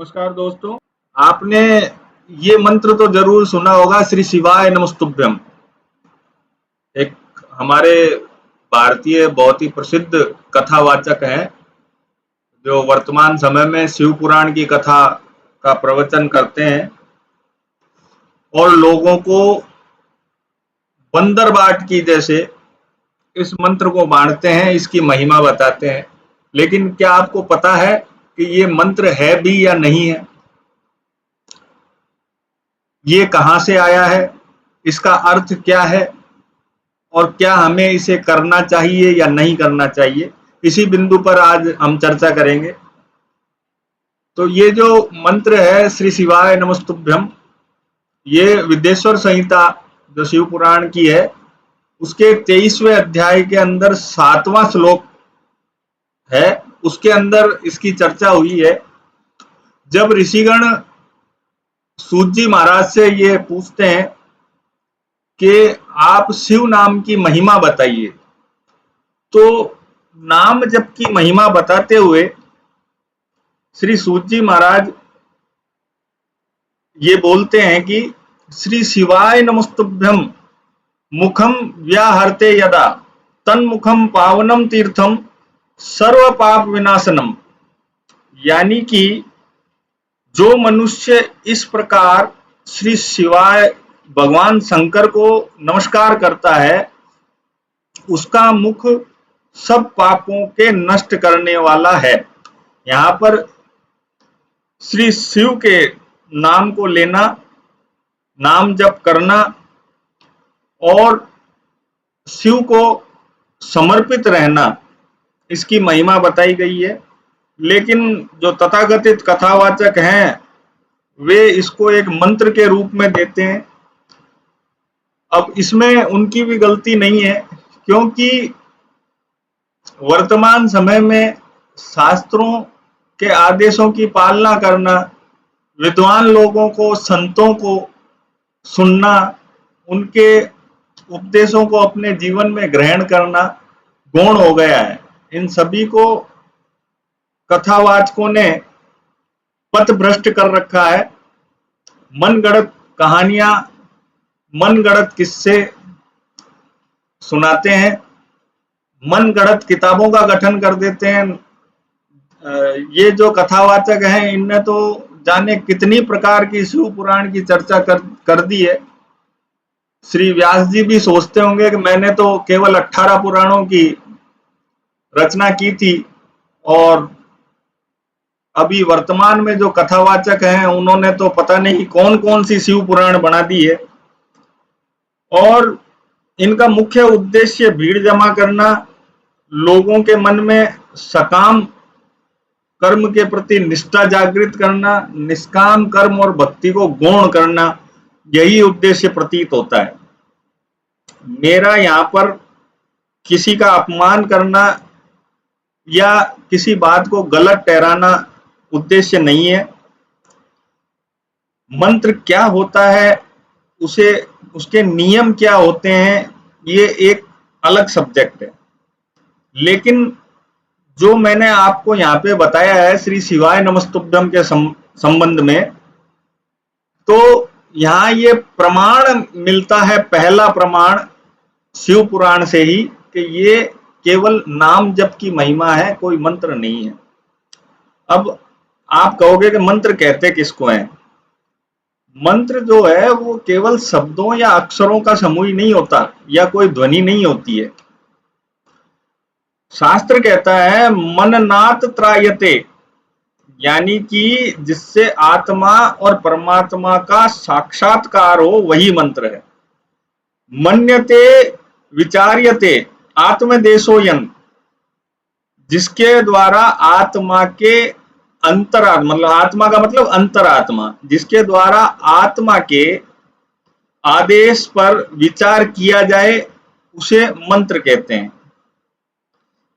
नमस्कार दोस्तों। आपने ये मंत्र तो जरूर सुना होगा, श्री शिवाय नमस्तुभ्यम। एक हमारे भारतीय बहुत ही प्रसिद्ध कथावाचक हैं जो वर्तमान समय में शिव पुराण की कथा का प्रवचन करते हैं और लोगों को बंदर बाट की जैसे इस मंत्र को बांटते हैं, इसकी महिमा बताते हैं। लेकिन क्या आपको पता है कि ये मंत्र है भी या नहीं है? ये कहाँ से आया है, इसका अर्थ क्या है और क्या हमें इसे करना चाहिए या नहीं करना चाहिए, इसी बिंदु पर आज हम चर्चा करेंगे। तो ये जो मंत्र है श्री शिवाय नमस्तुभ्यम, ये विदेश्वर संहिता जो शिव पुराण की है उसके 23वें अध्याय के अंदर 7वां श्लोक है, उसके अंदर इसकी चर्चा हुई है। जब ऋषिगण सूत जी महाराज से ये पूछते हैं कि आप शिव नाम की महिमा बताइए, तो नाम जप की महिमा बताते हुए श्री सूत जी महाराज ये बोलते हैं कि श्री शिवाय नमस्तुभ्यम मुखम व्याहरते यदा तन्मुखम पावनम तीर्थम सर्व पाप विनाशनम। यानी कि जो मनुष्य इस प्रकार श्री शिवाय भगवान शंकर को नमस्कार करता है उसका मुख सब पापों के नष्ट करने वाला है। यहाँ पर श्री शिव के नाम को लेना, नाम जप करना और शिव को समर्पित रहना, इसकी महिमा बताई गई है। लेकिन जो तथाकथित कथावाचक हैं वे इसको एक मंत्र के रूप में देते हैं। अब इसमें उनकी भी गलती नहीं है, क्योंकि वर्तमान समय में शास्त्रों के आदेशों की पालना करना, विद्वान लोगों को, संतों को सुनना, उनके उपदेशों को अपने जीवन में ग्रहण करना गौण हो गया है। इन सभी को कथावाचकों ने पथभ्रष्ट कर रखा है। मनगढ़ंत कहानियां, मनगढ़ंत किस्से सुनाते हैं, मनगढ़ंत किताबों का गठन कर देते हैं। ये जो कथावाचक हैं इनने तो जाने कितनी प्रकार की शिव पुराण की चर्चा कर दी है। श्री व्यास जी भी सोचते होंगे कि मैंने तो केवल 18 पुराणों की रचना की थी और अभी वर्तमान में जो कथावाचक हैं उन्होंने तो पता नहीं कौन कौन सी शिव पुराण बना दी है। और इनका मुख्य उद्देश्य भीड़ जमा करना, लोगों के मन में सकाम कर्म के प्रति निष्ठा जागृत करना, निष्काम कर्म और भक्ति को गौण करना, यही उद्देश्य प्रतीत होता है। मेरा यहाँ पर किसी का अपमान करना या किसी बात को गलत ठहराना उद्देश्य नहीं है। मंत्र क्या होता है, उसे उसके नियम क्या होते हैं, ये एक अलग सब्जेक्ट है। लेकिन जो मैंने आपको यहाँ पे बताया है श्री शिवाय नमस्तुभ्यम के संबंध में, तो यहाँ ये प्रमाण मिलता है, पहला प्रमाण शिव पुराण से ही, कि ये केवल नाम जप की महिमा है, कोई मंत्र नहीं है। अब आप कहोगे कि मंत्र कहते किसको हैं? मंत्र जो है वो केवल शब्दों या अक्षरों का समूह नहीं होता या कोई ध्वनि नहीं होती है। शास्त्र कहता है मननात् त्रायते, यानी कि जिससे आत्मा और परमात्मा का साक्षात्कार हो वही मंत्र है। मन्यते विचार्यते आत्मदेशोयन, जिसके द्वारा आत्मा के अंतरात्मा, मतलब आत्मा का मतलब अंतरात्मा, जिसके द्वारा आत्मा के आदेश पर विचार किया जाए उसे मंत्र कहते हैं।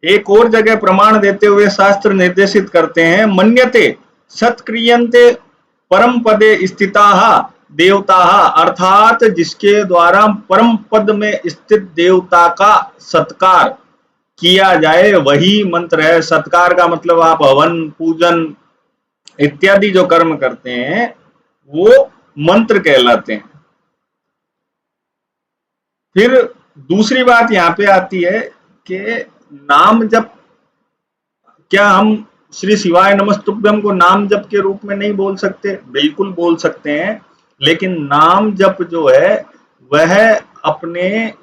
एक और जगह प्रमाण देते हुए शास्त्र निर्देशित करते हैं मन्यते सत्क्रियन्ते परम पदे स्थिताः देवताः, अर्थात जिसके द्वारा परम पद में स्थित देवता का सत्कार किया जाए वही मंत्र है। सत्कार का मतलब आप हवन, पूजन, इत्यादि जो कर्म करते हैं वो मंत्र कहलाते हैं। फिर दूसरी बात यहाँ पे आती है कि नाम जप, क्या हम श्री शिवाय नमस्तुभ्यम को नाम जप के रूप में नहीं बोल सकते? बिल्कुल बोल सकते हैं, लेकिन नाम जप जो है वह अपने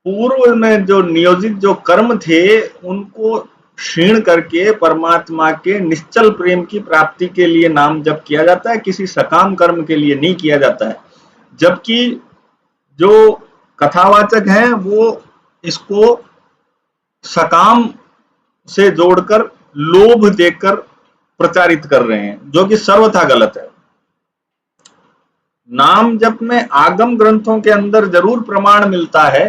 पूर्व में जो नियोजित जो कर्म थे उनको क्षीण करके परमात्मा के निश्चल प्रेम की प्राप्ति के लिए नाम जप किया जाता है, किसी सकाम कर्म के लिए नहीं किया जाता है। जबकि जो कथावाचक हैं वो इसको सकाम से जोड़कर लोभ देकर प्रचारित कर रहे हैं, जो कि सर्वथा गलत है। नाम जप में आगम ग्रंथों के अंदर जरूर प्रमाण मिलता है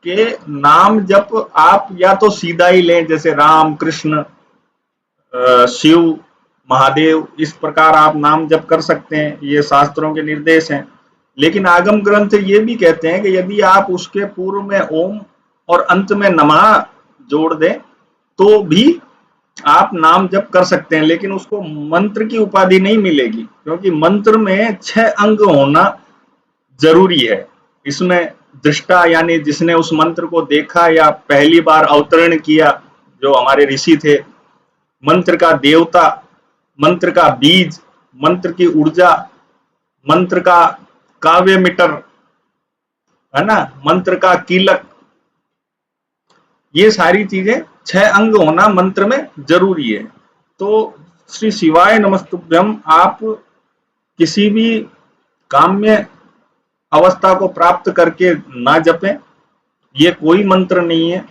कि नाम जप आप या तो सीधा ही लें, जैसे राम, कृष्ण, शिव, महादेव, इस प्रकार आप नाम जप कर सकते हैं, ये शास्त्रों के निर्देश हैं। लेकिन आगम ग्रंथ ये भी कहते हैं कि यदि आप उसके पूर्व में ओम और अंत में नमः जोड़ दें तो भी आप नाम जप कर सकते हैं, लेकिन उसको मंत्र की उपाधि नहीं मिलेगी, क्योंकि मंत्र में 6 अंग होना जरूरी है। इसमें दृष्टा यानी जिसने उस मंत्र को देखा या पहली बार अवतरण किया, जो हमारे ऋषि थे, मंत्र का देवता, मंत्र का बीज, मंत्र की ऊर्जा, मंत्र का काव्य मीटर, है ना, मंत्र का कीलक, ये सारी चीजें 6 अंग होना मंत्र में जरूरी है। तो श्री शिवाय नमस्तुभ्यम आप किसी भी काम्य अवस्था को प्राप्त करके ना जपें, ये कोई मंत्र नहीं है,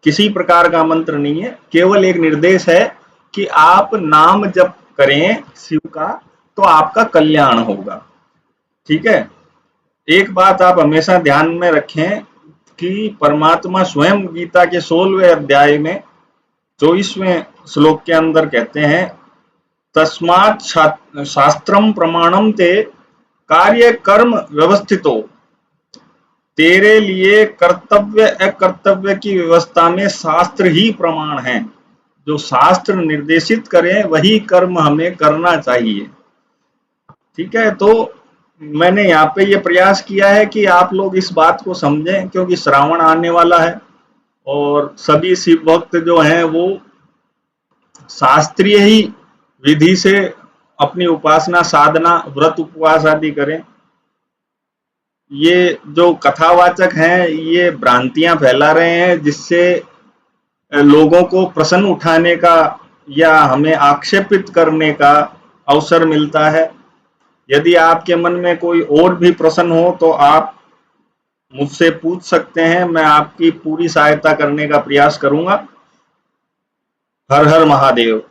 किसी प्रकार का मंत्र नहीं है, केवल एक निर्देश है कि आप नाम जप करें शिव का तो आपका कल्याण होगा। ठीक है। एक बात आप हमेशा ध्यान में रखें कि परमात्मा स्वयं गीता के 16वें अध्याय में 24वें श्लोक के अंदर कहते हैं, तस्मात् शास्त्रम प्रमाणम ते कार्य कर्म व्यवस्थितो, तेरे लिए कर्तव्य अकर्तव्य की व्यवस्था में शास्त्र ही प्रमाण है। जो शास्त्र निर्देशित करें वही कर्म हमें करना चाहिए। ठीक है। तो मैंने यहाँ पे ये प्रयास किया है कि आप लोग इस बात को समझें, क्योंकि श्रावण आने वाला है और सभी शिव भक्त जो हैं वो शास्त्रीय ही विधि से अपनी उपासना, साधना, व्रत, उपवास आदि करें। ये जो कथावाचक हैं ये भ्रांतियां फैला रहे हैं, जिससे लोगों को प्रश्न उठाने का या हमें आक्षेपित करने का अवसर मिलता है। यदि आपके मन में कोई और भी प्रश्न हो तो आप मुझसे पूछ सकते हैं, मैं आपकी पूरी सहायता करने का प्रयास करूंगा। हर हर महादेव।